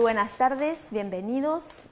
buenas tardes, bienvenidos.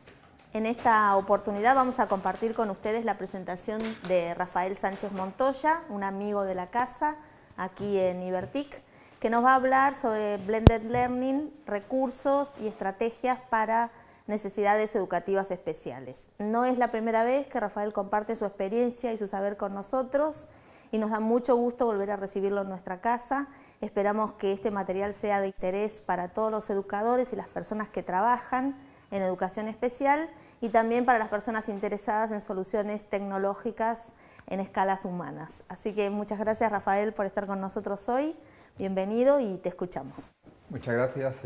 En esta oportunidad vamos a compartir con ustedes la presentación de Rafael Sánchez Montoya, un amigo de la casa aquí en Ibertic, que nos va a hablar sobre Blended Learning, recursos y estrategias para necesidades educativas especiales. No es la primera vez que Rafael comparte su experiencia y su saber con nosotros y nos da mucho gusto volver a recibirlo en nuestra casa. Esperamos que este material sea de interés para todos los educadores y las personas que trabajan en educación especial y también para las personas interesadas en soluciones tecnológicas en escalas humanas. Así que muchas gracias, Rafael, por estar con nosotros hoy. Bienvenido y te escuchamos. Muchas gracias.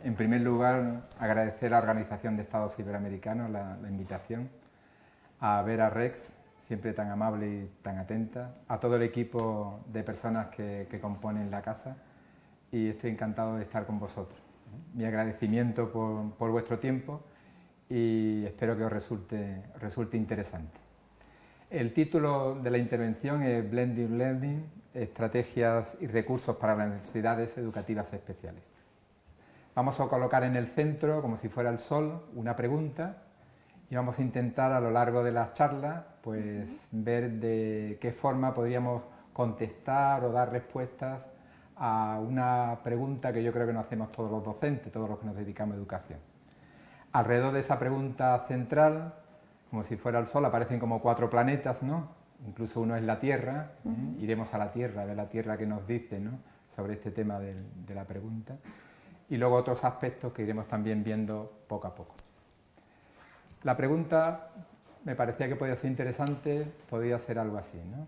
En primer lugar, agradecer a la Organización de Estados Iberoamericanos la invitación, a Vera Rex, siempre tan amable y tan atenta, a todo el equipo de personas que componen la casa, y estoy encantado de estar con vosotros. Mi agradecimiento por vuestro tiempo y espero que os resulte interesante. El título de la intervención es Blended Learning, estrategias y recursos para las necesidades educativas especiales. Vamos a colocar en el centro, como si fuera el sol, una pregunta y vamos a intentar a lo largo de las charlas pues, ver de qué forma podríamos contestar o dar respuestas a una pregunta que yo creo que nos hacemos todos los docentes, todos los que nos dedicamos a educación. Alrededor de esa pregunta central, como si fuera el sol, aparecen como 4 planetas, ¿no? Incluso uno es la Tierra, iremos a la Tierra, de la Tierra que nos dice, ¿no?, sobre este tema de la pregunta, y luego otros aspectos que iremos también viendo poco a poco. La pregunta me parecía que podía ser interesante, podría ser algo así, ¿no?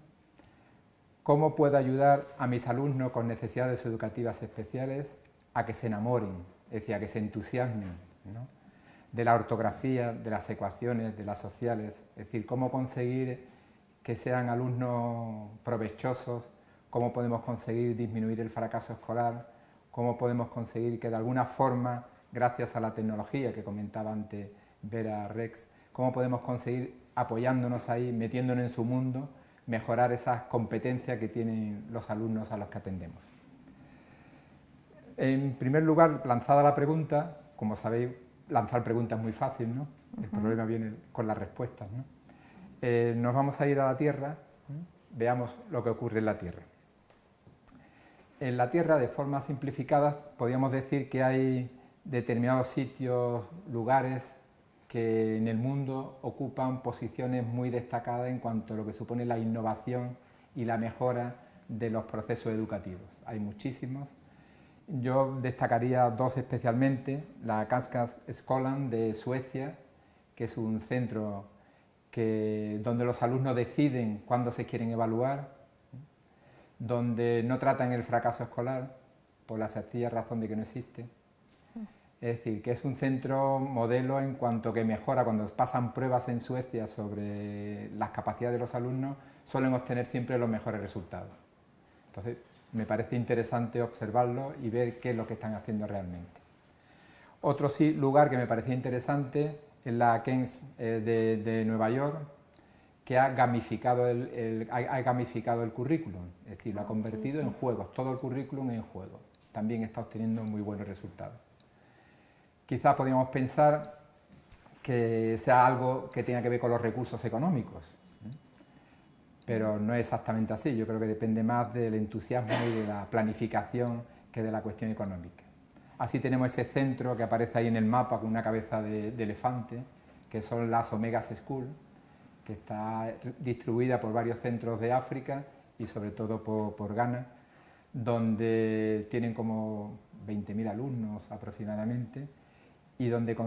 ¿Cómo puedo ayudar a mis alumnos con necesidades educativas especiales a que se enamoren, es decir, a que se entusiasmen, ¿no?, de la ortografía, de las ecuaciones, de las sociales? Es decir, cómo conseguir que sean alumnos provechosos, cómo podemos conseguir disminuir el fracaso escolar, cómo podemos conseguir que de alguna forma, gracias a la tecnología que comentaba antes Vera Rex, cómo podemos conseguir, apoyándonos ahí, metiéndonos en su mundo, mejorar esas competencias que tienen los alumnos a los que atendemos. En primer lugar, lanzada la pregunta, como sabéis, lanzar preguntas es muy fácil, ¿no? El problema viene con las respuestas, ¿no? Nos vamos a ir a la Tierra, veamos lo que ocurre en la Tierra. En la Tierra, de forma simplificada, podríamos decir que hay determinados sitios, lugares, que en el mundo ocupan posiciones muy destacadas en cuanto a lo que supone la innovación y la mejora de los procesos educativos. Hay muchísimos. Yo destacaría 2 especialmente: la Kunskapsskolan de Suecia, que es un centro donde los alumnos deciden cuándo se quieren evaluar, donde no tratan el fracaso escolar, por la sencilla razón de que no existe. Es decir, que es un centro modelo en cuanto que mejora. Cuando pasan pruebas en Suecia sobre las capacidades de los alumnos, suelen obtener siempre los mejores resultados. Entonces, me parece interesante observarlo y ver qué es lo que están haciendo realmente. Otro lugar que me parecía interesante es la Keynes de Nueva York, que ha gamificado el currículum, es decir, lo ha convertido en juegos, todo el currículum en juegos. También está obteniendo muy buenos resultados. Quizás podríamos pensar que sea algo que tenga que ver con los recursos económicos, pero no es exactamente así. Yo creo que depende más del entusiasmo y de la planificación que de la cuestión económica. Así tenemos ese centro que aparece ahí en el mapa con una cabeza de elefante, que son las Omega School, que está distribuida por varios centros de África y sobre todo por Ghana, donde tienen como 20.000 alumnos aproximadamente y donde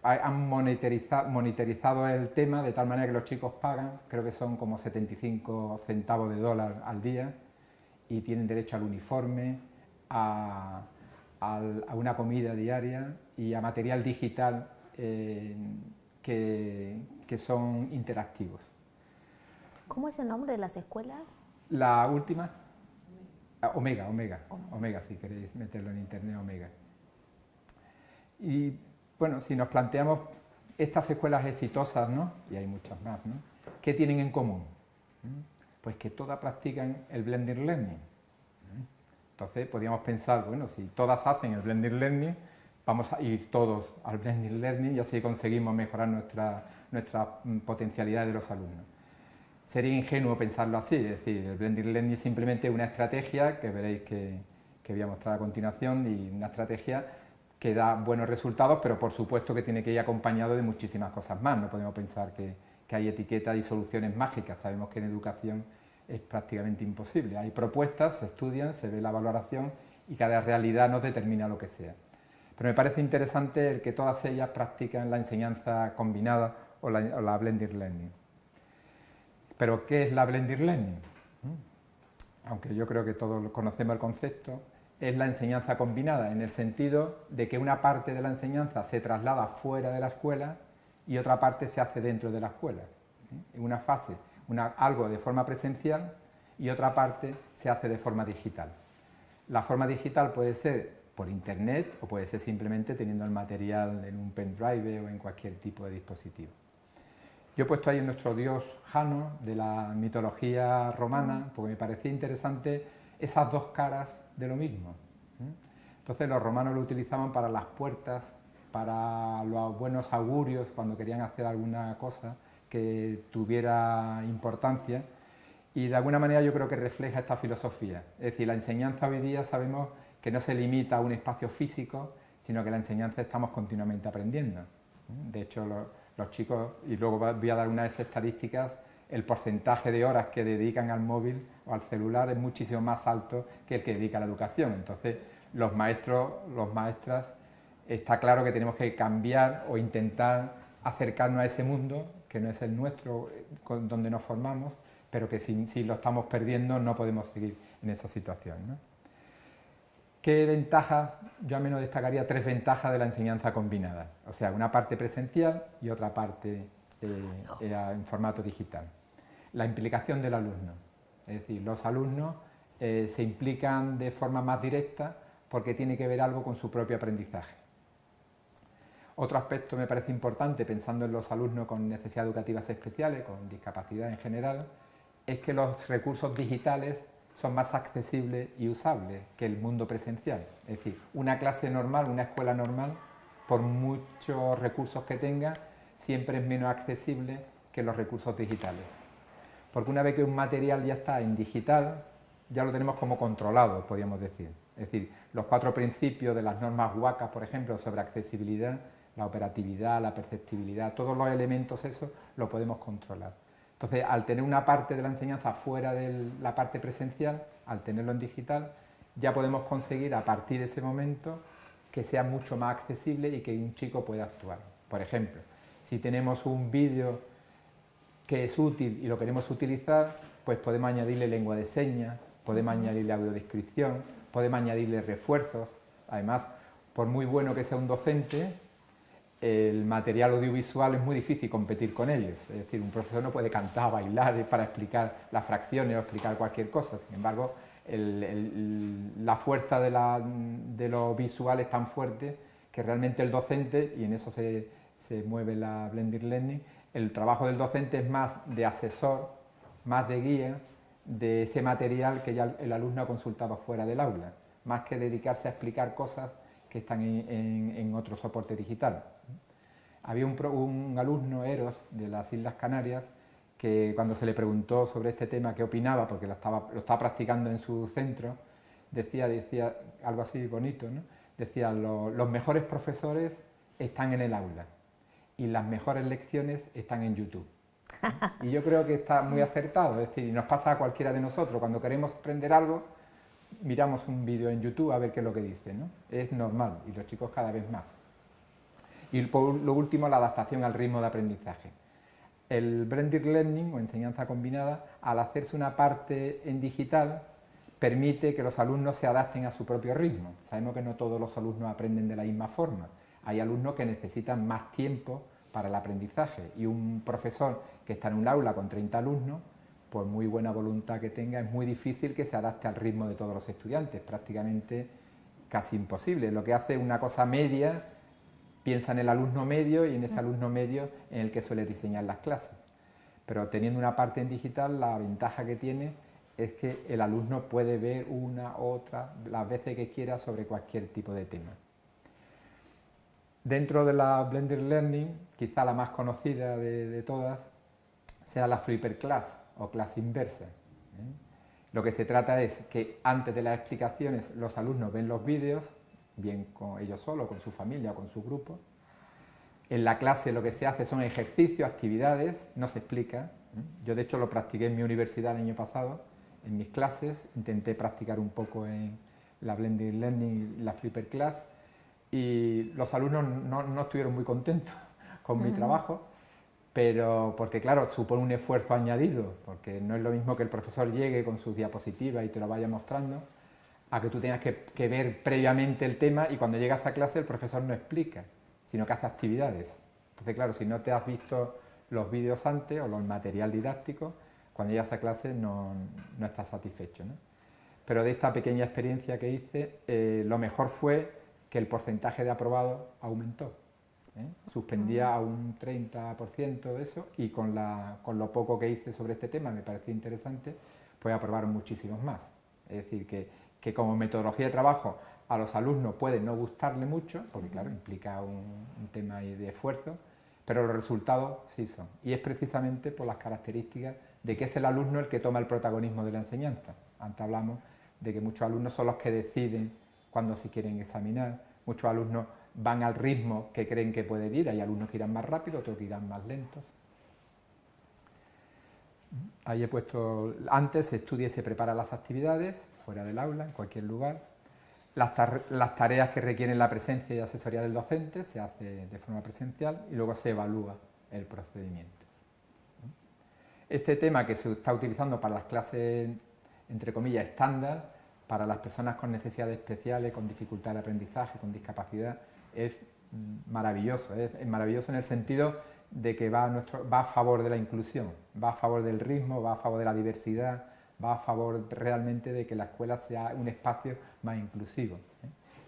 han monitorizado el tema de tal manera que los chicos pagan, creo que son como 75 centavos de dólar al día, y tienen derecho al uniforme, a una comida diaria y a material digital que son interactivos. ¿Cómo es el nombre de las escuelas? La última, Omega, si queréis meterlo en internet, Omega. Y bueno, si nos planteamos estas escuelas exitosas, ¿no?, y hay muchas más, ¿no?, ¿qué tienen en común? Pues que todas practican el Blended Learning. Entonces podríamos pensar, bueno, si todas hacen el Blended Learning, vamos a ir todos al blended learning y así conseguimos mejorar nuestra potencialidad de los alumnos. Sería ingenuo pensarlo así, es decir, el blended learning es simplemente una estrategia que veréis que voy a mostrar a continuación, y una estrategia que da buenos resultados, pero por supuesto que tiene que ir acompañado de muchísimas cosas más. No podemos pensar que hay etiquetas y soluciones mágicas. Sabemos que en educación es prácticamente imposible. Hay propuestas, se estudian, se ve la valoración y cada realidad nos determina lo que sea. Pero me parece interesante el que todas ellas practican la enseñanza combinada o la blended learning. ¿Pero qué es la blended learning? Aunque yo creo que todos conocemos el concepto, es la enseñanza combinada, en el sentido de que una parte de la enseñanza se traslada fuera de la escuela y otra parte se hace dentro de la escuela. En una fase, algo de forma presencial y otra parte se hace de forma digital. La forma digital puede ser por internet o puede ser simplemente teniendo el material en un pendrive o en cualquier tipo de dispositivo. Yo he puesto ahí nuestro dios Jano de la mitología romana porque me parecía interesante esas dos caras de lo mismo. Entonces los romanos lo utilizaban para las puertas, para los buenos augurios, cuando querían hacer alguna cosa que tuviera importancia, y de alguna manera yo creo que refleja esta filosofía. Es decir, la enseñanza hoy día sabemos que no se limita a un espacio físico, sino que la enseñanza estamos continuamente aprendiendo. De hecho, los chicos, y luego voy a dar unas estadísticas, el porcentaje de horas que dedican al móvil o al celular es muchísimo más alto que el que dedica a la educación. Entonces, los maestros, las maestras, está claro que tenemos que cambiar o intentar acercarnos a ese mundo, que no es el nuestro, donde nos formamos, pero que si lo estamos perdiendo no podemos seguir en esa situación, ¿no? ¿Qué ventajas? Yo al menos destacaría 3 ventajas de la enseñanza combinada. O sea, una parte presencial y otra parte en formato digital. La implicación del alumno. Es decir, los alumnos se implican de forma más directa porque tiene que ver algo con su propio aprendizaje. Otro aspecto me parece importante, pensando en los alumnos con necesidades educativas especiales, con discapacidad en general, es que los recursos digitales son más accesibles y usables que el mundo presencial. Es decir, una clase normal, una escuela normal, por muchos recursos que tenga, siempre es menos accesible que los recursos digitales. Porque una vez que un material ya está en digital, ya lo tenemos como controlado, podríamos decir. Es decir, los 4 principios de las normas WCAG, por ejemplo, sobre accesibilidad, la operatividad, la perceptibilidad, todos los elementos esos los podemos controlar. Entonces, al tener una parte de la enseñanza fuera de la parte presencial, al tenerlo en digital, ya podemos conseguir a partir de ese momento que sea mucho más accesible y que un chico pueda actuar. Por ejemplo, si tenemos un vídeo que es útil y lo queremos utilizar, pues podemos añadirle lengua de señas, podemos añadirle audiodescripción, podemos añadirle refuerzos. Además, por muy bueno que sea un docente, el material audiovisual es muy difícil competir con ellos. Es decir, un profesor no puede cantar, bailar para explicar las fracciones o explicar cualquier cosa. Sin embargo, la fuerza de lo visual es tan fuerte que realmente el docente, y en eso se mueve la blended learning, el trabajo del docente es más de asesor, más de guía de ese material que ya el alumno ha consultado fuera del aula, más que dedicarse a explicar cosas que están en otro soporte digital. Había un alumno, Eros, de las Islas Canarias, que cuando se le preguntó sobre este tema qué opinaba, porque lo estaba practicando en su centro, decía algo así bonito, ¿no? Decía, los mejores profesores están en el aula y las mejores lecciones están en YouTube. Y yo creo que está muy acertado, es decir, nos pasa a cualquiera de nosotros, cuando queremos aprender algo, miramos un vídeo en YouTube a ver qué es lo que dice, ¿no? Es normal, y los chicos cada vez más. Y por lo último, la adaptación al ritmo de aprendizaje. El blended learning o enseñanza combinada, al hacerse una parte en digital, permite que los alumnos se adapten a su propio ritmo. Sabemos que no todos los alumnos aprenden de la misma forma. Hay alumnos que necesitan más tiempo para el aprendizaje y un profesor que está en un aula con 30 alumnos, por muy buena voluntad que tenga, es muy difícil que se adapte al ritmo de todos los estudiantes, prácticamente casi imposible. Lo que hace una cosa media, piensa en el alumno medio y en ese alumno medio en el que suele diseñar las clases. Pero teniendo una parte en digital, la ventaja que tiene es que el alumno puede ver una, otra, las veces que quiera sobre cualquier tipo de tema. Dentro de la Blended Learning, quizá la más conocida de todas, sea la Flipper Class o clase inversa. Lo que se trata es que antes de las explicaciones los alumnos ven los vídeos, bien con ellos solos, con su familia o con su grupo. En la clase lo que se hace son ejercicios, actividades, no se explica. Yo de hecho lo practiqué en mi universidad el año pasado, en mis clases, intenté practicar un poco en la Blended Learning y la Flipper Class, y los alumnos no estuvieron muy contentos con mi trabajo, pero porque claro, supone un esfuerzo añadido, porque no es lo mismo que el profesor llegue con sus diapositivas y te lo vaya mostrando, a que tú tengas que ver previamente el tema y cuando llegas a clase el profesor no explica, sino que hace actividades. Entonces claro, si no te has visto los vídeos antes o los material didáctico, cuando llegas a clase no estás satisfecho, ¿no? Pero de esta pequeña experiencia que hice, lo mejor fue que el porcentaje de aprobados aumentó. Suspendía a un 30% de eso y con lo poco que hice sobre este tema, me pareció interesante, pues aprobaron muchísimos más. Es decir, que como metodología de trabajo a los alumnos puede no gustarle mucho, porque claro, implica un tema ahí de esfuerzo, pero los resultados sí son. Y es precisamente por las características de que es el alumno el que toma el protagonismo de la enseñanza. Antes hablamos de que muchos alumnos son los que deciden cuando se quieren examinar, muchos alumnos van al ritmo que creen que pueden ir, hay alumnos que irán más rápido, otros que irán más lentos. Ahí he puesto, antes se estudia y se prepara las actividades, fuera del aula, en cualquier lugar. Las tareas que requieren la presencia y asesoría del docente se hace de forma presencial y luego se evalúa el procedimiento. Este tema que se está utilizando para las clases, entre comillas, estándar, para las personas con necesidades especiales, con dificultad de aprendizaje, con discapacidad, es maravilloso. Es maravilloso en el sentido de que va a favor de la inclusión, va a favor del ritmo, va a favor de la diversidad, va a favor realmente de que la escuela sea un espacio más inclusivo,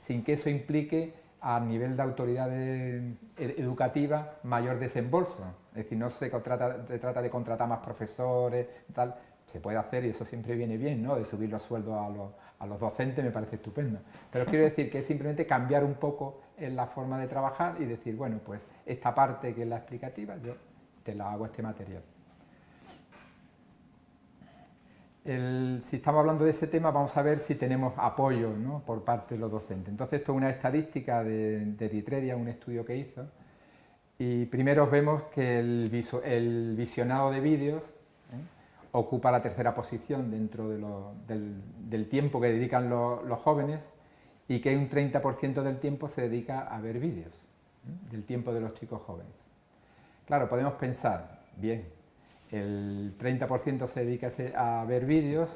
sin que eso implique a nivel de autoridades educativas mayor desembolso. Es decir, no se trata de contratar más profesores, tal. Se puede hacer y eso siempre viene bien, ¿no? De subir los sueldos a los docentes me parece estupendo. Pero quiero decir que es simplemente cambiar un poco en la forma de trabajar y decir, bueno, pues esta parte que es la explicativa, yo te la hago este material. Si estamos hablando de ese tema, vamos a ver si tenemos apoyo, ¿no?, por parte de los docentes. Entonces, esto es una estadística de Eritrea, un estudio que hizo, y primero vemos que el visionado de vídeos ocupa la tercera posición dentro del tiempo que dedican los jóvenes y que un 30% del tiempo se dedica a ver vídeos, del tiempo de los chicos jóvenes. Claro, podemos pensar, bien, el 30% se dedica a ver vídeos,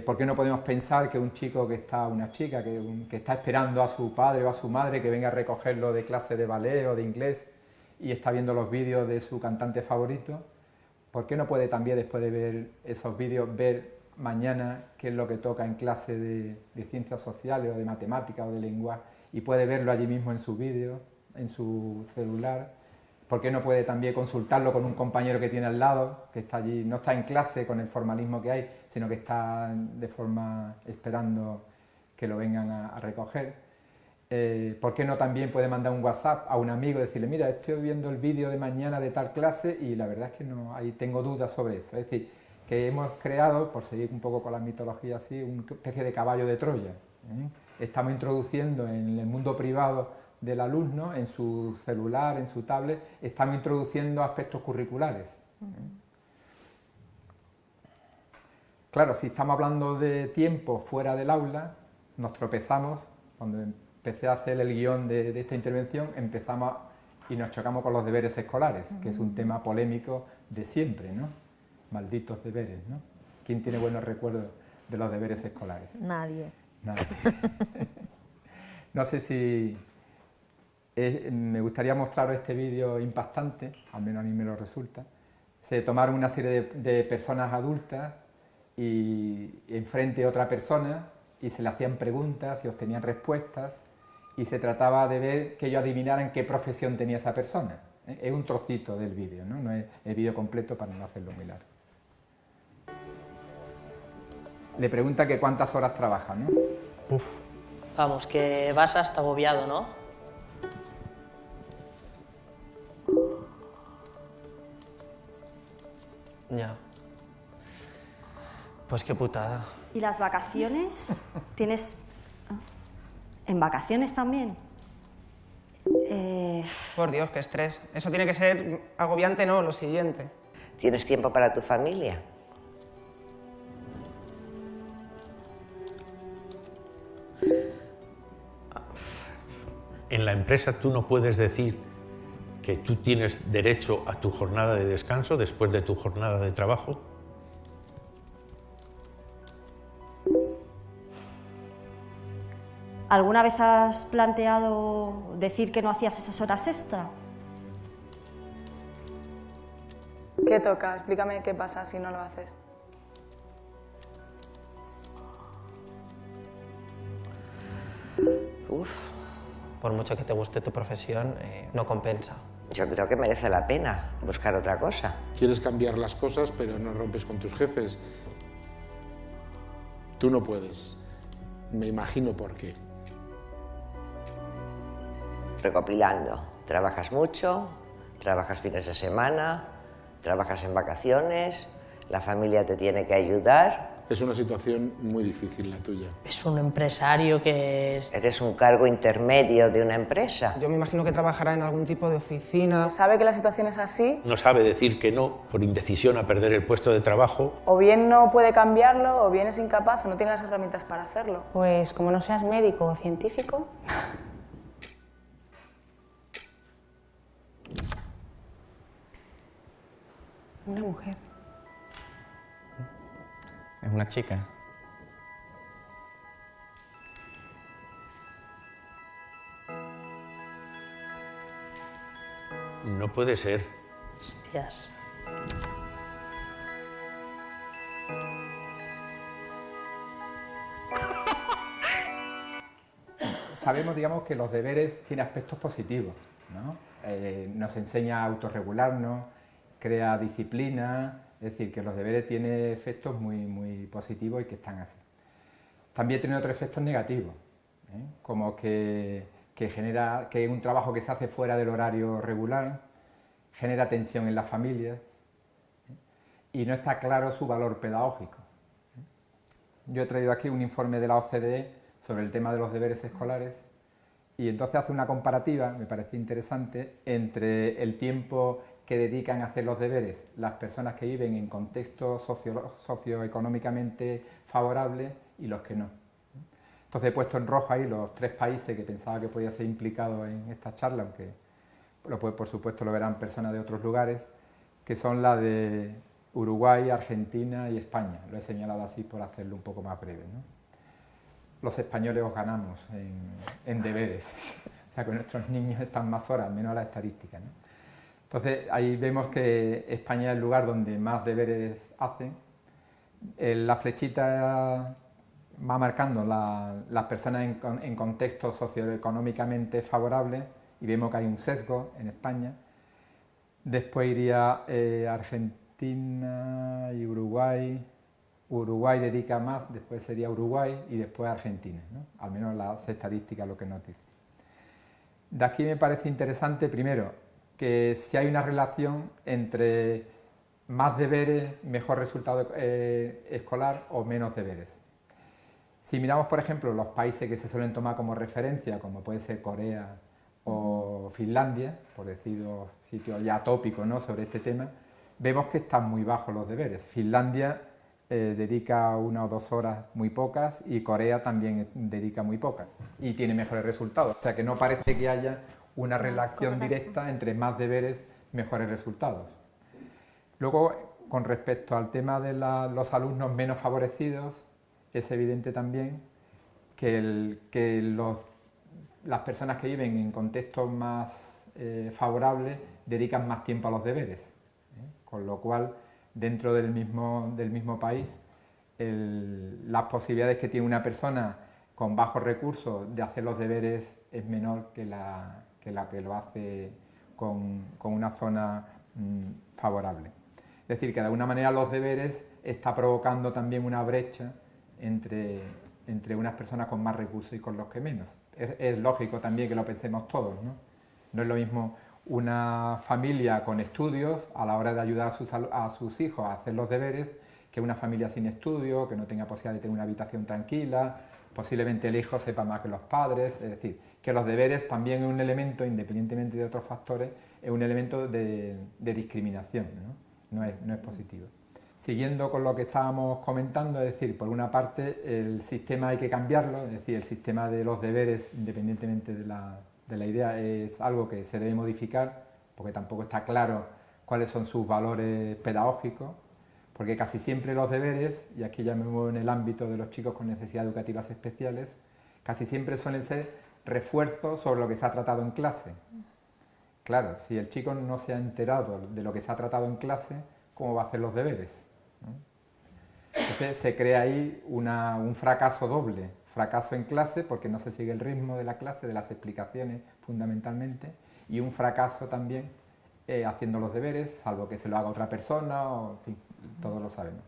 ¿por qué no podemos pensar que un chico una chica que está esperando a su padre o a su madre que venga a recogerlo de clase de ballet o de inglés y está viendo los vídeos de su cantante favorito? ¿Por qué no puede también, después de ver esos vídeos, ver mañana qué es lo que toca en clase de ciencias sociales o de matemáticas o de lenguaje y puede verlo allí mismo en su vídeo, en su celular? ¿Por qué no puede también consultarlo con un compañero que tiene al lado, que está allí, no está en clase con el formalismo que hay, sino que está de forma esperando que lo vengan a recoger? ¿Por qué no también puede mandar un WhatsApp a un amigo y decirle, mira, estoy viendo el vídeo de mañana de tal clase y la verdad es que no, ahí tengo dudas sobre eso? Es decir, que hemos creado, por seguir un poco con la mitología así, una especie de caballo de Troya. Estamos introduciendo en el mundo privado del alumno, en su celular, en su tablet, estamos introduciendo aspectos curriculares. Claro, si estamos hablando de tiempo fuera del aula, nos tropezamos. Cuando empecé a hacer el guión de esta intervención, empezamos y nos chocamos con los deberes escolares, que es un tema polémico de siempre, ¿no? Malditos deberes, ¿no? ¿Quién tiene buenos recuerdos de los deberes escolares? Nadie. Nadie. No sé si... me gustaría mostraros este vídeo impactante, al menos a mí me lo resulta. Se tomaron una serie de personas adultas y enfrente otra persona y se le hacían preguntas y obtenían respuestas y se trataba de ver que ellos adivinaran qué profesión tenía esa persona. Es un trocito del vídeo, ¿no? No es el vídeo completo para no hacerlo muy largo. Le pregunta que cuántas horas trabaja, ¿no? Uf. Vamos, que vas hasta agobiado, ¿no? Ya. Pues qué putada. ¿Y las vacaciones? ¿Tienes...? ¿En vacaciones también? Por Dios, qué estrés. Eso tiene que ser agobiante, no, lo siguiente. ¿Tienes tiempo para tu familia? En la empresa tú no puedes decir que tú tienes derecho a tu jornada de descanso después de tu jornada de trabajo. ¿Alguna vez has planteado decir que no hacías esas horas extra? ¿Qué toca? Explícame qué pasa si no lo haces. Uf. Por mucho que te guste tu profesión, no compensa. Yo creo que merece la pena buscar otra cosa. Quieres cambiar las cosas, pero no rompes con tus jefes. Tú no puedes. Me imagino por qué. Recopilando. Trabajas mucho, trabajas fines de semana, trabajas en vacaciones, la familia te tiene que ayudar. Es una situación muy difícil la tuya. Es un empresario que es... Eres un cargo intermedio de una empresa. Yo me imagino que trabajará en algún tipo de oficina. Sabe que la situación es así, No sabe decir que no por indecisión a perder el puesto de trabajo. o bien no puede cambiarlo, o bien es incapaz, o no tiene las herramientas para hacerlo. Pues como no seas médico o científico... Una mujer. Es una chica. No puede ser. Hostias. Sabemos, digamos, que los deberes tienen aspectos positivos, ¿no? Nos enseña a autorregularnos, crea disciplina, es decir, que los deberes tienen efectos muy positivos y que están así. También tiene otros efectos negativos, como que genera que un trabajo que se hace fuera del horario regular genera tensión en las familias y no está claro su valor pedagógico. Yo he traído aquí un informe de la OCDE sobre el tema de los deberes escolares y entonces hace una comparativa, me parece interesante, entre el tiempo que dedican a hacer los deberes las personas que viven en contextos socioeconómicamente favorables y los que no. Entonces he puesto en rojo ahí los 3 países que pensaba que podía ser implicado en esta charla, aunque por supuesto lo verán personas de otros lugares, que son la de Uruguay, Argentina y España. Lo he señalado así por hacerlo un poco más breve, ¿no? Los españoles os ganamos en deberes, o sea que nuestros niños están más horas, menos las estadísticas, ¿no? Entonces ahí vemos que España es el lugar donde más deberes hacen. La flechita va marcando las personas en contextos socioeconómicamente favorables y vemos que hay un sesgo en España. Después iría Argentina y Uruguay. Uruguay dedica más, después sería Uruguay y después Argentina, ¿no? Al menos las estadísticas lo que nos dicen. De aquí me parece interesante, primero, que si hay una relación entre más deberes, mejor resultado escolar o menos deberes. Si miramos, por ejemplo, los países que se suelen tomar como referencia, como puede ser Corea o Finlandia, por decir sitios ya tópicos, ¿no?, sobre este tema, vemos que están muy bajos los deberes. Finlandia dedica 1 o 2 horas muy pocas y Corea también dedica muy pocas y tiene mejores resultados. O sea que no parece que haya una relación directa entre más deberes, mejores resultados. Luego, con respecto al tema de los alumnos menos favorecidos, es evidente también que las personas que viven en contextos más favorables dedican más tiempo a los deberes, con lo cual dentro del mismo país las posibilidades que tiene una persona con bajos recursos de hacer los deberes es menor que la que lo hace con una zona favorable. Es decir, que de alguna manera los deberes está provocando también una brecha entre unas personas con más recursos y con los que menos. Es lógico también que lo pensemos todos, ¿no? No es lo mismo una familia con estudios a la hora de ayudar a sus hijos a hacer los deberes que una familia sin estudios, que no tenga posibilidad de tener una habitación tranquila, posiblemente el hijo sepa más que los padres, es decir, que los deberes también es un elemento, independientemente de otros factores, es un elemento de discriminación, ¿no? No es positivo. Siguiendo con lo que estábamos comentando, es decir, por una parte el sistema hay que cambiarlo, es decir, el sistema de los deberes, independientemente de la idea, es algo que se debe modificar, porque tampoco está claro cuáles son sus valores pedagógicos, porque casi siempre los deberes, y aquí ya me muevo en el ámbito de los chicos con necesidades educativas especiales, casi siempre suelen ser refuerzos sobre lo que se ha tratado en clase. Claro, si el chico no se ha enterado de lo que se ha tratado en clase, ¿cómo va a hacer los deberes? Entonces se crea ahí un fracaso doble, fracaso en clase porque no se sigue el ritmo de la clase, de las explicaciones fundamentalmente, y un fracaso también haciendo los deberes, salvo que se lo haga otra persona, o, en fin, todos lo sabemos.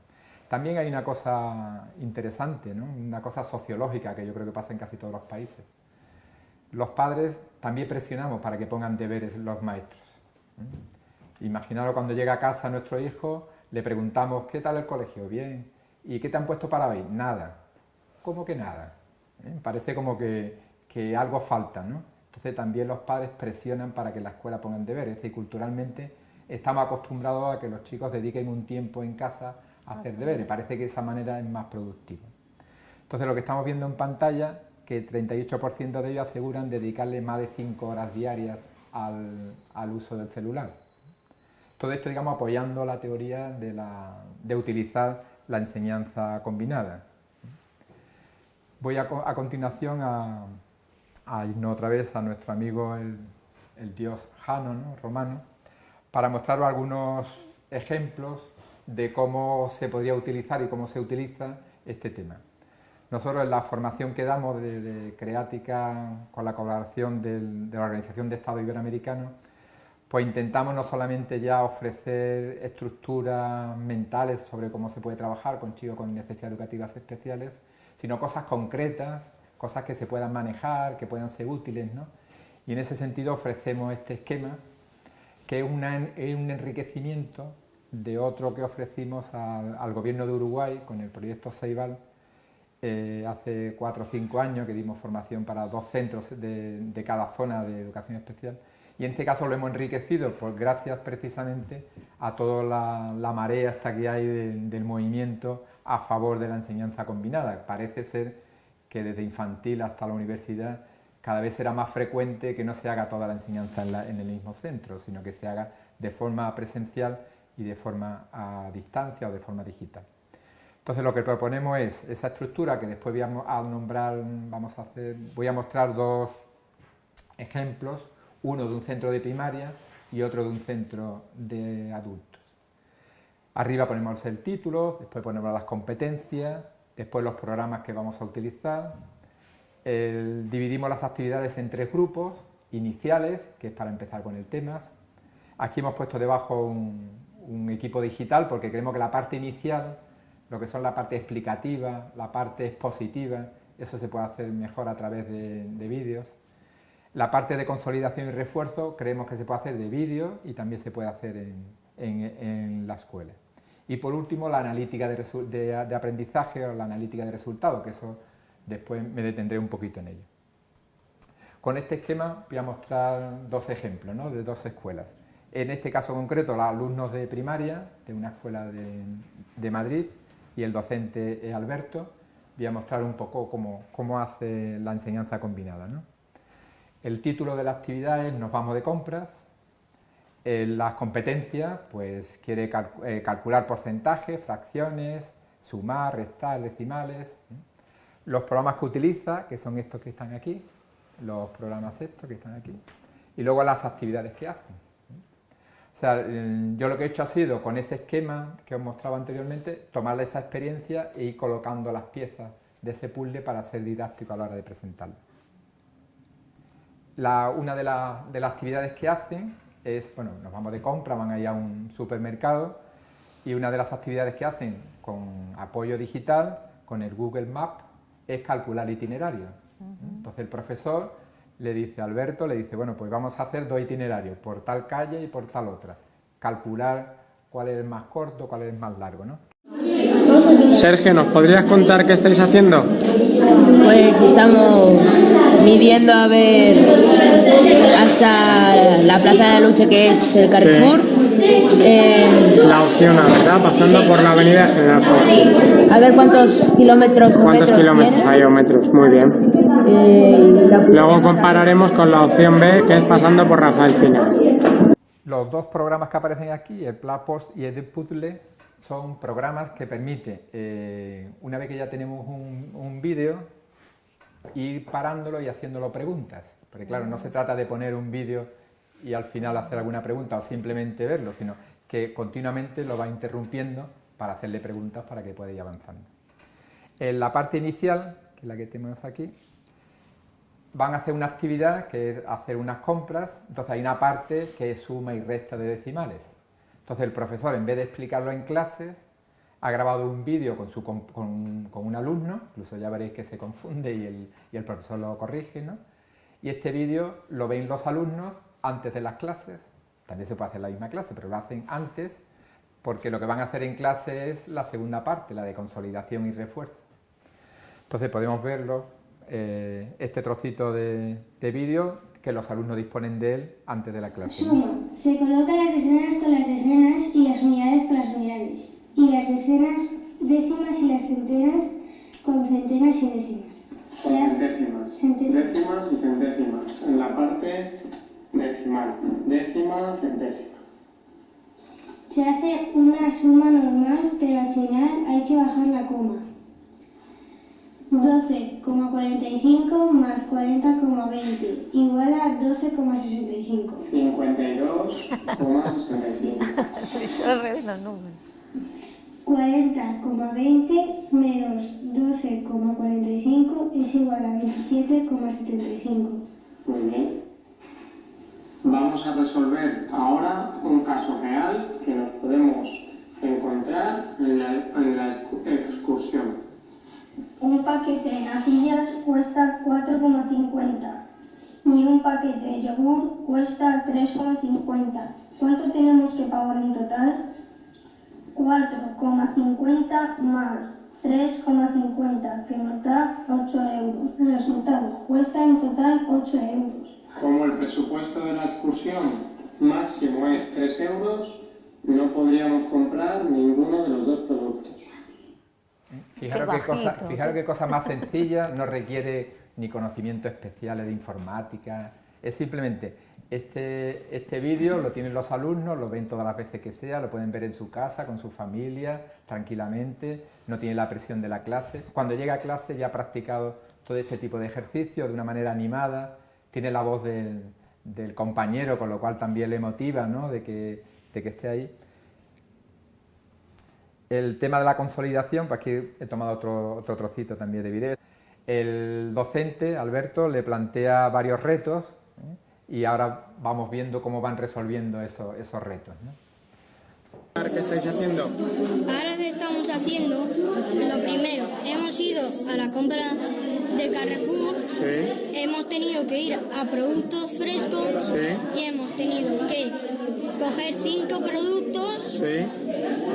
También hay una cosa interesante, ¿no? Una cosa sociológica que yo creo que pasa en casi todos los países. Los padres también presionamos para que pongan deberes los maestros. Imaginaros cuando llega a casa nuestro hijo, le preguntamos, ¿qué tal el colegio? Bien. ¿Y qué te han puesto para hoy? Nada. ¿Cómo que nada? Parece como que algo falta, ¿no? Entonces también los padres presionan para que en la escuela pongan deberes. Y culturalmente estamos acostumbrados a que los chicos dediquen un tiempo en casa a hacer deberes. Parece que de esa manera es más productivo. Entonces lo que estamos viendo en pantalla, que el 38% de ellos aseguran dedicarle más de 5 horas diarias al uso del celular. Todo esto, digamos, apoyando la teoría de utilizar la enseñanza combinada. Voy a continuación a irnos otra vez a nuestro amigo el dios Jano, ¿no? Romano, para mostraros algunos ejemplos de cómo se podría utilizar y cómo se utiliza este tema. Nosotros en la formación que damos de Creática con la colaboración de la Organización de Estados Iberoamericanos, pues intentamos no solamente ya ofrecer estructuras mentales sobre cómo se puede trabajar con chicos con necesidades educativas especiales, sino cosas concretas, cosas que se puedan manejar, que puedan ser útiles, ¿no? Y en ese sentido ofrecemos este esquema, que es un enriquecimiento de otro que ofrecimos al Gobierno de Uruguay con el proyecto Ceibal, hace 4 o 5 años, que dimos formación para 2 centros de cada zona de educación especial, y en este caso lo hemos enriquecido pues gracias precisamente a toda la marea hasta que hay del movimiento a favor de la enseñanza combinada. Parece ser que desde infantil hasta la universidad cada vez será más frecuente que no se haga toda la enseñanza en el mismo centro, sino que se haga de forma presencial y de forma a distancia o de forma digital. Entonces lo que proponemos es esa estructura que después voy a mostrar 2 ejemplos, uno de un centro de primaria y otro de un centro de adultos. Arriba ponemos el título, después ponemos las competencias, después los programas que vamos a utilizar. Dividimos las actividades en 3 grupos iniciales, que es para empezar con el tema. Aquí hemos puesto debajo un equipo digital porque creemos que la parte inicial, lo que son la parte explicativa, la parte expositiva, eso se puede hacer mejor a través de vídeos. La parte de consolidación y refuerzo creemos que se puede hacer de vídeo y también se puede hacer en la escuela. Y por último, la analítica de aprendizaje o la analítica de resultados, que eso después me detendré un poquito en ello. Con este esquema voy a mostrar 2 ejemplos, ¿no? De 2 escuelas. En este caso concreto, los alumnos de primaria de una escuela de Madrid y el docente es Alberto. Voy a mostrar un poco cómo hace la enseñanza combinada, ¿no? El título de la actividad es Nos vamos de compras. Las competencias, pues quiere calcular porcentajes, fracciones, sumar, restar, decimales. Los programas que utiliza, que son estos que están aquí, los programas estos que están aquí, y luego las actividades que hacen. O sea, yo lo que he hecho ha sido, con ese esquema que os mostraba anteriormente, tomarle esa experiencia e ir colocando las piezas de ese puzzle para ser didáctico a la hora de presentarlo. Una de las actividades que hacen es, bueno, nos vamos de compra, van ahí a un supermercado, y una de las actividades que hacen con apoyo digital, con el Google Maps, es calcular itinerario. Entonces el profesor le dice a Alberto, le dice, bueno, pues vamos a hacer 2 itinerarios, por tal calle y por tal otra. Calcular cuál es el más corto, cuál es el más largo, ¿no? Sergio, ¿nos podrías contar qué estáis haciendo? Pues estamos midiendo a ver hasta la Plaza de la Lucha, que es el Carrefour. La opción A, ¿verdad? Pasando sí, por la avenida General Foch. A ver cuántos kilómetros o ¿Cuántos metros kilómetros tiene. hay o metros? Muy bien. Luego compararemos con la opción B, que es pasando por Rafael Fina. Los 2 programas que aparecen aquí, el Plapost y el de Puzzle, son programas que permiten, una vez que ya tenemos un vídeo, ir parándolo y haciéndolo preguntas. Porque claro, no se trata de poner un vídeo y al final hacer alguna pregunta o simplemente verlo, sino que continuamente lo va interrumpiendo para hacerle preguntas para que pueda ir avanzando. En la parte inicial, que es la que tenemos aquí, van a hacer una actividad que es hacer unas compras. Entonces hay una parte que es suma y resta de decimales. Entonces el profesor, en vez de explicarlo en clases, ha grabado un vídeo con un alumno, incluso ya veréis que se confunde y el profesor lo corrige, ¿no? Y este vídeo lo ven los alumnos antes de las clases. También se puede hacer la misma clase, pero lo hacen antes, porque lo que van a hacer en clase es la segunda parte, la de consolidación y refuerzo. Entonces podemos verlo, este trocito de vídeo, que los alumnos disponen de él antes de la clase. Suma. Se colocan las decenas con las decenas y las unidades con las unidades. Y las decenas, décimas y las centenas con centenas y décimas. Con centésimas. Décimas y centésimas. En la parte decimal. Décima, centésima. Se hace una suma normal, pero al final hay que bajar la coma. 12,45 más 40,20 igual a 12,65. 52,65. Yo al revés los números. 40,20 menos 12,45 es igual a 27,75. Muy bien. Vamos a resolver ahora un caso real que nos podemos encontrar en la excursión. Un paquete de nacillas cuesta 4,50 y un paquete de yogur cuesta 3,50. ¿Cuánto tenemos que pagar en total? 4,50 más 3,50, que nos da 8 euros. El resultado cuesta en total 8 euros. Como el presupuesto de la excursión máximo es 3 euros, no podríamos comprar ninguno de los 2 productos. Fijaros qué cosa más sencilla, no requiere ni conocimientos especiales de informática, es simplemente este vídeo lo tienen los alumnos, lo ven todas las veces que sea, lo pueden ver en su casa, con su familia, tranquilamente, no tiene la presión de la clase. Cuando llega a clase ya ha practicado todo este tipo de ejercicios de una manera animada, tiene la voz del compañero, con lo cual también le motiva, ¿no?, de que esté ahí. El tema de la consolidación, pues aquí he tomado otro trocito también de vídeo. El docente, Alberto, le plantea varios retos, y ahora vamos viendo cómo van resolviendo esos retos, ¿no? ¿Qué estáis haciendo? Ahora estamos haciendo lo primero. Hemos ido a la compra de Carrefour, Sí. hemos tenido que ir a productos frescos Sí. y hemos tenido que coger 5 productos Sí.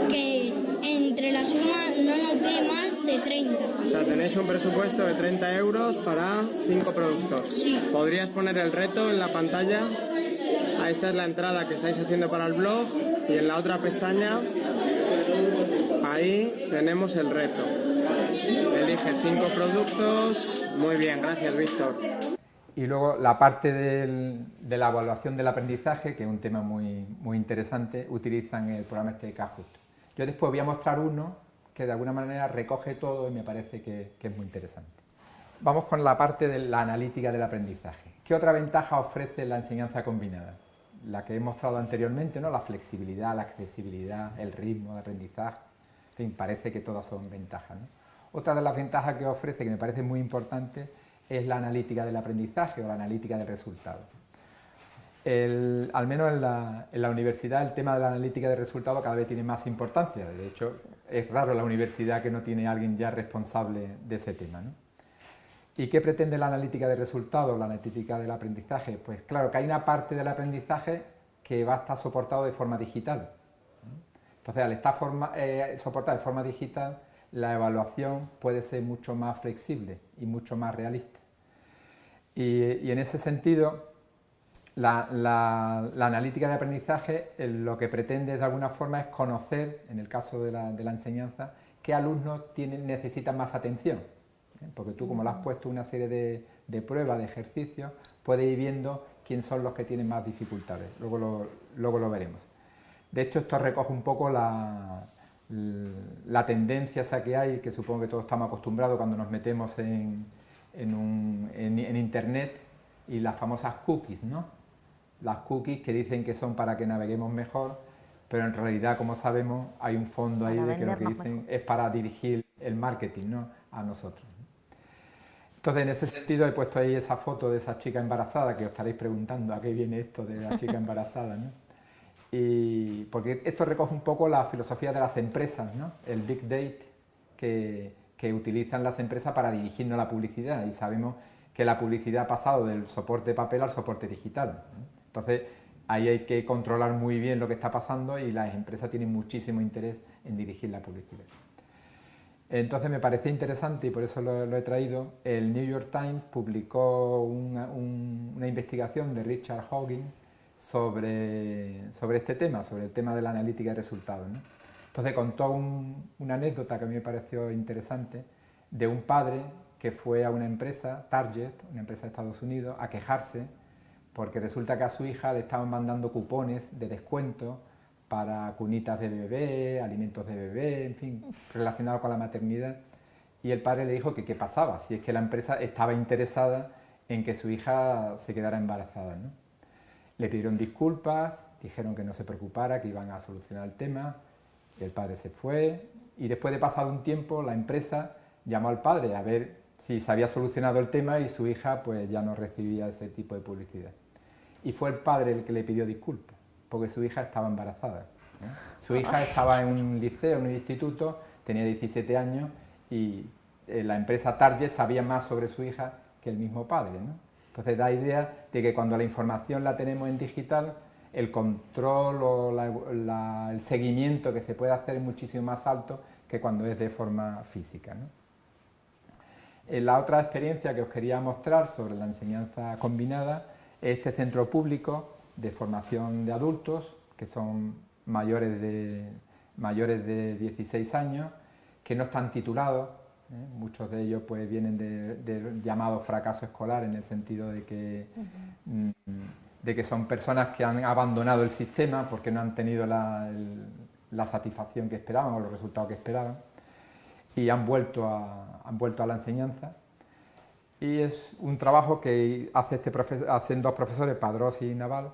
que entre la suma no nos dé más de 30. O sea, tenéis un presupuesto de 30 euros para 5 productos. Sí. ¿Podrías poner el reto en la pantalla? Esta es la entrada que estáis haciendo para el blog y en la otra pestaña, ahí tenemos el reto. Elige 5 productos. Muy bien, gracias, Víctor. Y luego la parte de la evaluación del aprendizaje, que es un tema muy, muy interesante, utilizan el programa este de Kahoot. Yo después voy a mostrar uno que de alguna manera recoge todo y me parece que es muy interesante. Vamos con la parte de la analítica del aprendizaje. ¿Qué otra ventaja ofrece la enseñanza combinada? La que he mostrado anteriormente, ¿no? La flexibilidad, la accesibilidad, el ritmo de aprendizaje. En fin, parece que todas son ventajas, ¿no? Otra de las ventajas que ofrece, que me parece muy importante, es la analítica del aprendizaje o la analítica del resultado. Al menos en la universidad el tema de la analítica de resultados cada vez tiene más importancia. De hecho, es raro la universidad que no tiene a alguien ya responsable de ese tema, ¿no? ¿Y qué pretende la analítica de resultados, la analítica del aprendizaje? Pues claro, que hay una parte del aprendizaje que va a estar soportado de forma digital. Entonces, al estar soportado de forma digital, la evaluación puede ser mucho más flexible y mucho más realista. Y en ese sentido, la analítica de aprendizaje lo que pretende de alguna forma es conocer, en el caso de la enseñanza, qué alumnos necesitan más atención. Porque tú, como le has puesto una serie de pruebas, de ejercicios, puedes ir viendo quién son los que tienen más dificultades. Luego lo veremos. De hecho, esto recoge un poco la tendencia esa que hay, que supongo que todos estamos acostumbrados cuando nos metemos en Internet, y las famosas cookies, ¿no? Las cookies que dicen que son para que naveguemos mejor, pero en realidad, como sabemos, hay un fondo ahí de que lo que dicen es para dirigir el marketing, ¿no?, a nosotros. Entonces, en ese sentido, he puesto ahí esa foto de esa chica embarazada, que os estaréis preguntando a qué viene esto de la chica embarazada, ¿no? Y porque esto recoge un poco la filosofía de las empresas, ¿no? El Big Data que utilizan las empresas para dirigirnos la publicidad, y sabemos que la publicidad ha pasado del soporte papel al soporte digital, ¿no? Entonces, ahí hay que controlar muy bien lo que está pasando, y las empresas tienen muchísimo interés en dirigir la publicidad. Entonces me parece interesante, y por eso lo he traído. El New York Times publicó una investigación de Richard Hogan sobre este tema, sobre el tema de la analítica de resultados, ¿no? Entonces contó una anécdota que a mí me pareció interesante, de un padre que fue a una empresa, Target, una empresa de Estados Unidos, a quejarse porque resulta que a su hija le estaban mandando cupones de descuento para cunitas de bebé, alimentos de bebé, en fin, relacionados con la maternidad. Y el padre le dijo que qué pasaba, si es que la empresa estaba interesada en que su hija se quedara embarazada, ¿no? Le pidieron disculpas, dijeron que no se preocupara, que iban a solucionar el tema. El padre se fue, y después de pasado un tiempo, la empresa llamó al padre a ver si se había solucionado el tema, y su hija pues ya no recibía ese tipo de publicidad. Y fue el padre el que le pidió disculpas, porque su hija estaba embarazada, ¿no? Su hija estaba en un liceo, en un instituto, tenía 17 años, y la empresa Target sabía más sobre su hija que el mismo padre, ¿no? Entonces da idea de que cuando la información la tenemos en digital, el control o el seguimiento que se puede hacer es muchísimo más alto que cuando es de forma física, ¿no? La otra experiencia que os quería mostrar sobre la enseñanza combinada es este centro público de formación de adultos, que son mayores de 16 años, que no están titulados, ¿eh? Muchos de ellos pues vienen del llamado fracaso escolar, en el sentido de que son personas que han abandonado el sistema porque no han tenido la satisfacción que esperaban o los resultados que esperaban, y han vuelto a la enseñanza. Y es un trabajo que hacen dos profesores, Padrós y Naval,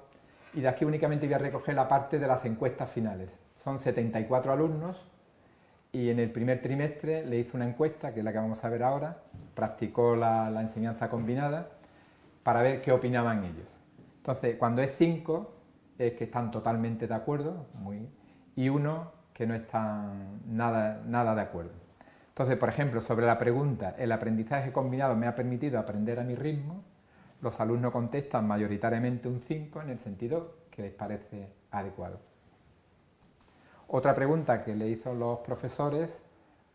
y de aquí únicamente voy a recoger la parte de las encuestas finales. Son 74 alumnos, y en el primer trimestre le hizo una encuesta, que es la que vamos a ver ahora. Practicó la enseñanza combinada para ver qué opinaban ellos. Entonces, cuando es 5, es que están totalmente de acuerdo, y 1 que no están nada de acuerdo. Entonces, por ejemplo, sobre la pregunta, ¿el aprendizaje combinado me ha permitido aprender a mi ritmo?, los alumnos contestan mayoritariamente un 5, en el sentido que les parece adecuado. Otra pregunta que le hizo los profesores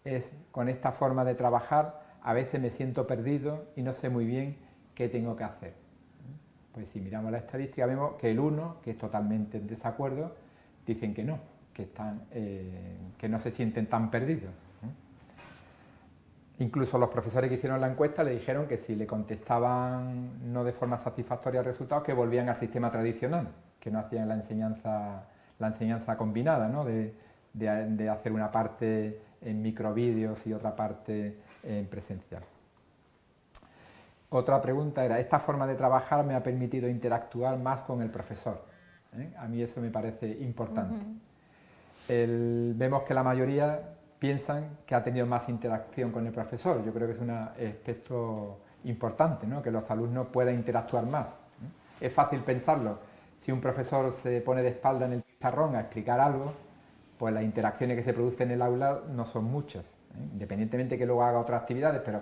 es: con esta forma de trabajar, a veces me siento perdido y no sé muy bien qué tengo que hacer. Pues si miramos la estadística, vemos que el 1, que es totalmente en desacuerdo, dicen que no, que no se sienten tan perdidos. Incluso los profesores que hicieron la encuesta le dijeron que si le contestaban no de forma satisfactoria al resultado, que volvían al sistema tradicional, que no hacían la enseñanza combinada, ¿no?, de hacer una parte en microvídeos y otra parte en presencial. Otra pregunta era: ¿esta forma de trabajar me ha permitido interactuar más con el profesor? A mí eso me parece importante. Vemos que la mayoría piensan que ha tenido más interacción con el profesor. Yo creo que es un aspecto importante, ¿no?, que los alumnos puedan interactuar más. Es fácil pensarlo. Si un profesor se pone de espalda en el pizarrón a explicar algo, pues las interacciones que se producen en el aula no son muchas, independientemente que luego haga otras actividades, pero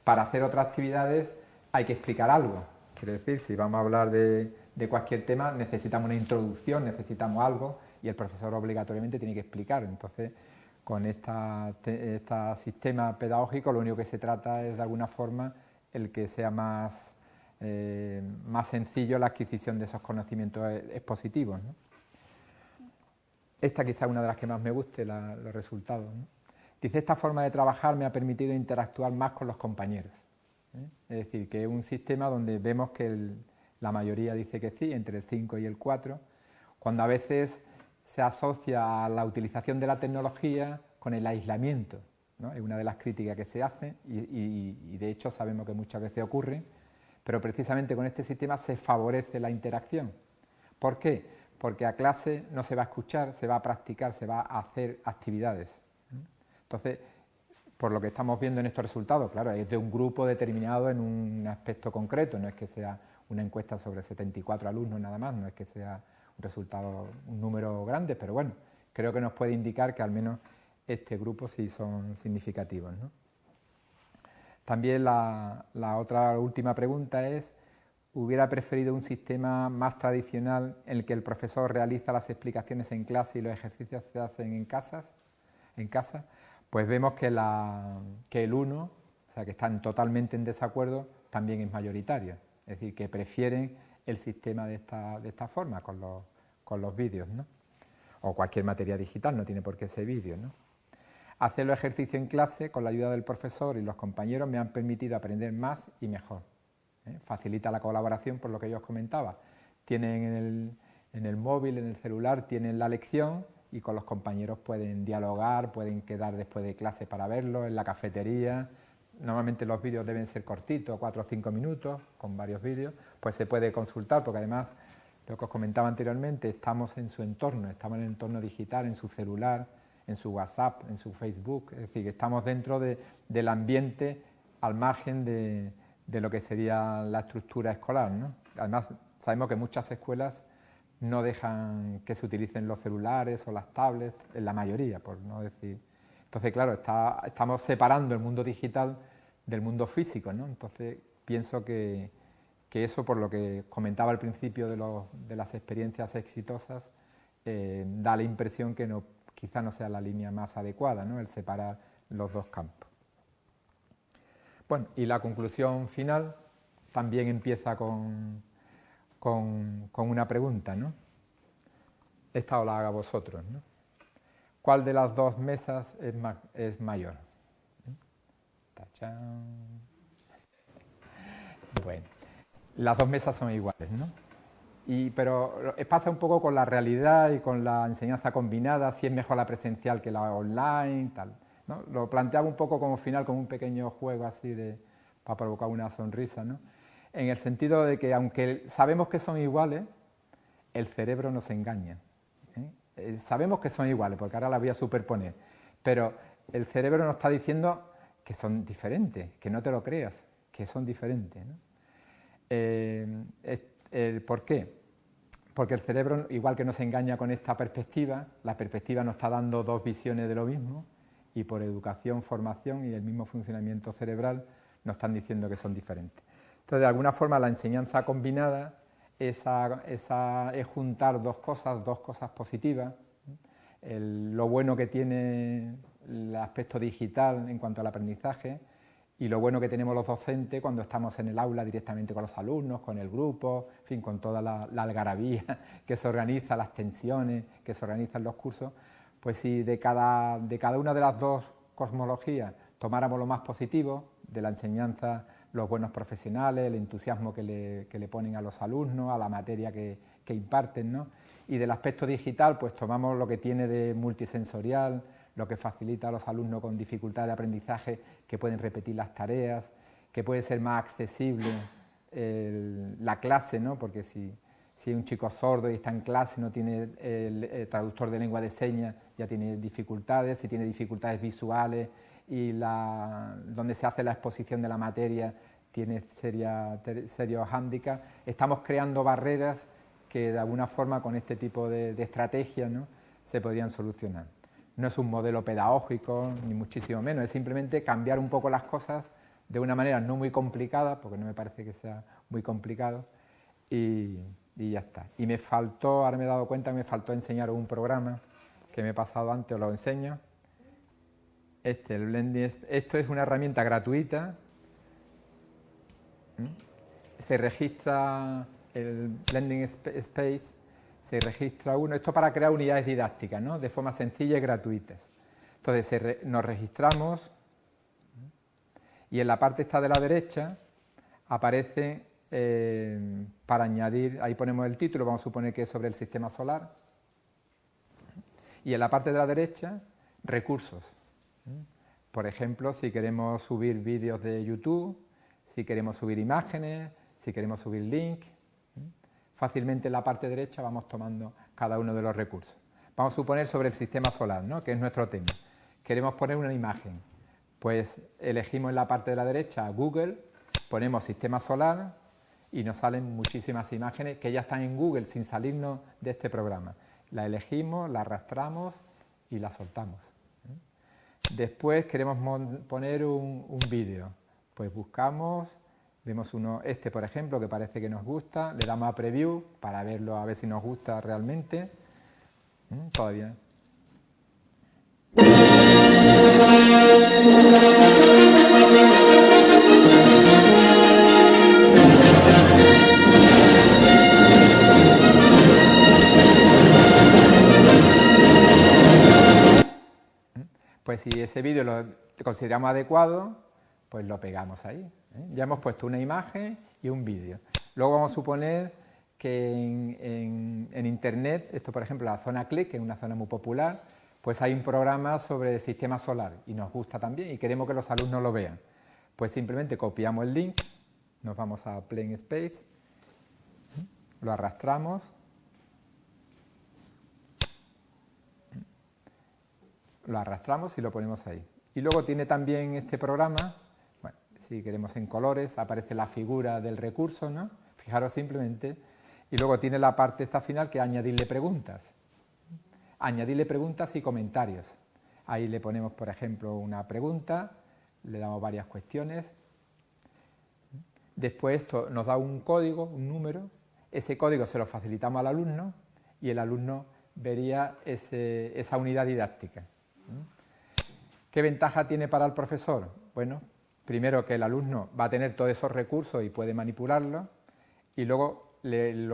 para hacer otras actividades hay que explicar algo. Quiero decir, si vamos a hablar de cualquier tema, necesitamos una introducción, necesitamos algo, y el profesor obligatoriamente tiene que explicar. Entonces, con este sistema pedagógico, lo único que se trata es, de alguna forma, el que sea más sencillo la adquisición de esos conocimientos expositivos, ¿no? Esta quizá es una de las que más me guste, los resultados, ¿no? Dice, esta forma de trabajar me ha permitido interactuar más con los compañeros, ¿eh? Es decir, que es un sistema donde vemos que la mayoría dice que sí, entre el 5 y el 4, cuando a veces se asocia a la utilización de la tecnología con el aislamiento, ¿no? Es una de las críticas que se hace y de hecho sabemos que muchas veces ocurre, pero precisamente con este sistema se favorece la interacción. ¿Por qué? Porque a clase no se va a escuchar, se va a practicar, se va a hacer actividades. Entonces, por lo que estamos viendo en estos resultados, claro, es de un grupo determinado en un aspecto concreto, no es que sea una encuesta sobre 74 alumnos nada más, no es que sea un resultado, un número grande, pero bueno, creo que nos puede indicar que al menos este grupo sí son significativos, ¿no? También la última pregunta es, ¿hubiera preferido un sistema más tradicional en el que el profesor realiza las explicaciones en clase y los ejercicios se hacen en casa? Pues vemos que el 1, o sea, que están totalmente en desacuerdo, también es mayoritario. Es decir, que prefieren el sistema de esta forma, con los vídeos, ¿no? O cualquier materia digital, no tiene por qué ser vídeo, ¿no? Hacer los ejercicios en clase con la ayuda del profesor y los compañeros me han permitido aprender más y mejor, ¿eh? Facilita la colaboración, por lo que yo os comentaba. Tienen en el móvil, en el celular, tienen la lección y con los compañeros pueden dialogar, pueden quedar después de clase para verlo, en la cafetería. Normalmente los vídeos deben ser cortitos, 4 o 5 minutos, con varios vídeos, pues se puede consultar, porque además, lo que os comentaba anteriormente, estamos en su entorno, estamos en el entorno digital, en su celular, en su WhatsApp, en su Facebook, es decir, que estamos dentro del ambiente al margen de lo que sería la estructura escolar, ¿no? Además, sabemos que muchas escuelas no dejan que se utilicen los celulares o las tablets, en la mayoría, por no decir. Entonces, claro, estamos separando el mundo digital del mundo físico, ¿no? Entonces, pienso que eso, por lo que comentaba al principio de las experiencias exitosas, da la impresión que quizá no sea la línea más adecuada, ¿no? El separar los dos campos. Bueno, y la conclusión final también empieza con una pregunta, ¿no? Esta os la hago a vosotros, ¿no? ¿Cuál de las dos mesas es mayor? ¡Tachán! Bueno, las dos mesas son iguales, ¿no? Pero pasa un poco con la realidad y con la enseñanza combinada, si es mejor la presencial que la online, tal, ¿no? Lo planteaba un poco como final, como un pequeño juego así para provocar una sonrisa, ¿no? En el sentido de que, aunque sabemos que son iguales, el cerebro nos engaña, ¿eh? Sabemos que son iguales, porque ahora las voy a superponer, pero el cerebro nos está diciendo que son diferentes, que no te lo creas, que son diferentes, ¿no? ¿Por qué? Porque el cerebro, igual que nos engaña con esta perspectiva, la perspectiva nos está dando dos visiones de lo mismo, y por educación, formación y el mismo funcionamiento cerebral nos están diciendo que son diferentes. Entonces, de alguna forma, la enseñanza combinada es juntar dos cosas positivas, lo bueno que tiene el aspecto digital en cuanto al aprendizaje y lo bueno que tenemos los docentes cuando estamos en el aula directamente con los alumnos, con el grupo, en fin, con toda la algarabía que se organiza, las tensiones que se organizan los cursos. Pues si de cada una de las dos cosmologías tomáramos lo más positivo de la enseñanza, los buenos profesionales, el entusiasmo que le ponen a los alumnos, a la materia que imparten, ¿no? Y del aspecto digital, pues tomamos lo que tiene de multisensorial, lo que facilita a los alumnos con dificultad de aprendizaje, que pueden repetir las tareas, que puede ser más accesible la clase, ¿no? Porque si un chico sordo y está en clase, no tiene el traductor de lengua de señas, ya tiene dificultades, si tiene dificultades visuales y donde se hace la exposición de la materia tiene serios hándicaps, estamos creando barreras que de alguna forma con este tipo de estrategias, ¿no?, se podrían solucionar. No es un modelo pedagógico, ni muchísimo menos, es simplemente cambiar un poco las cosas de una manera no muy complicada, porque no me parece que sea muy complicado, y ya está. Y me faltó, ahora me he dado cuenta que me faltó enseñaros un programa que me he pasado antes, os lo enseño. El Blending, esto es una herramienta gratuita. Se registra el Blending Space, se registra uno, esto para crear unidades didácticas, ¿no? De forma sencilla y gratuitas. Entonces nos registramos y en la parte esta de la derecha aparece para añadir, ahí ponemos el título, vamos a suponer que es sobre el sistema solar, y en la parte de la derecha, recursos. Por ejemplo, si queremos subir vídeos de YouTube, si queremos subir imágenes, si queremos subir links, fácilmente en la parte derecha vamos tomando cada uno de los recursos. Vamos a suponer sobre el sistema solar, ¿no? Que es nuestro tema. Queremos poner una imagen, pues elegimos en la parte de la derecha Google, ponemos sistema solar y nos salen muchísimas imágenes que ya están en Google sin salirnos de este programa. La elegimos, la arrastramos y la soltamos. Después queremos poner un vídeo, pues buscamos, vemos uno, por ejemplo, que parece que nos gusta, le damos a preview para verlo, a ver si nos gusta realmente. Todavía. Pues si ese vídeo lo consideramos adecuado, pues lo pegamos ahí. Ya hemos puesto una imagen y un vídeo. Luego vamos a suponer que en Internet, esto por ejemplo la zona Click, que es una zona muy popular, pues hay un programa sobre el sistema solar y nos gusta también y queremos que los alumnos lo vean. Pues simplemente copiamos el link, nos vamos a Plain Space, lo arrastramos, y lo ponemos ahí. Y luego tiene también este programa, bueno, si queremos en colores, aparece la figura del recurso, ¿no? Fijaros simplemente, y luego tiene la parte esta final que es añadirle preguntas. Añadirle preguntas y comentarios. Ahí le ponemos, por ejemplo, una pregunta, le damos varias cuestiones. Después esto nos da un código, un número, ese código se lo facilitamos al alumno y el alumno vería esa unidad didáctica. ¿Qué ventaja tiene para el profesor? Bueno, primero que el alumno va a tener todos esos recursos y puede manipularlos, y luego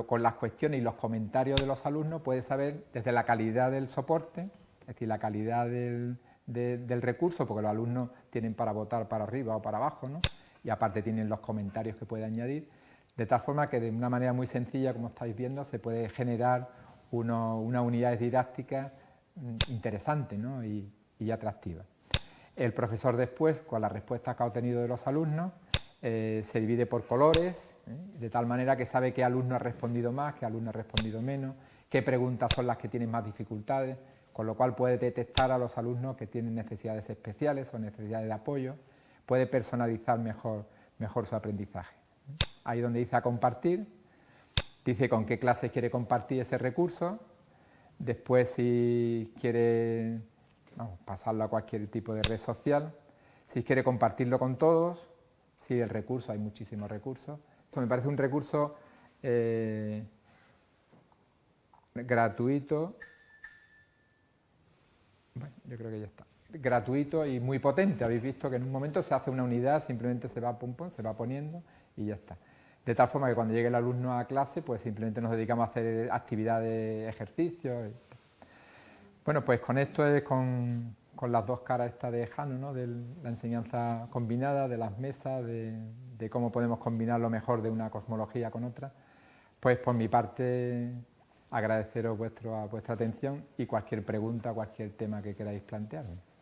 con las cuestiones y los comentarios de los alumnos puede saber desde la calidad del soporte, es decir, la calidad del recurso, porque los alumnos tienen para votar para arriba o para abajo, ¿no? Y aparte tienen los comentarios que puede añadir, de tal forma que de una manera muy sencilla, como estáis viendo, se puede generar unas unidades didácticas interesantes, ¿no? y atractivas. El profesor después, con las respuestas que ha obtenido de los alumnos, se divide por colores, de tal manera que sabe qué alumno ha respondido más, qué alumno ha respondido menos, qué preguntas son las que tienen más dificultades, con lo cual puede detectar a los alumnos que tienen necesidades especiales o necesidades de apoyo, puede personalizar mejor su aprendizaje. Ahí donde dice a compartir, dice con qué clase quiere compartir ese recurso, después si quiere pasarlo a cualquier tipo de red social, si quiere compartirlo con todos, si el recurso, hay muchísimos recursos. Esto me parece un recurso gratuito, bueno, yo creo que ya está, gratuito y muy potente. Habéis visto que en un momento se hace una unidad, simplemente se va se va poniendo y ya está. De tal forma que cuando llegue el alumno a clase, pues simplemente nos dedicamos a hacer actividades, ejercicios. Bueno, pues con esto es con las dos caras esta de Jano, ¿no? De la enseñanza combinada, de las mesas, de cómo podemos combinar lo mejor de una cosmología con otra. Pues por mi parte, agradeceros vuestra atención y cualquier pregunta, cualquier tema que queráis plantearme.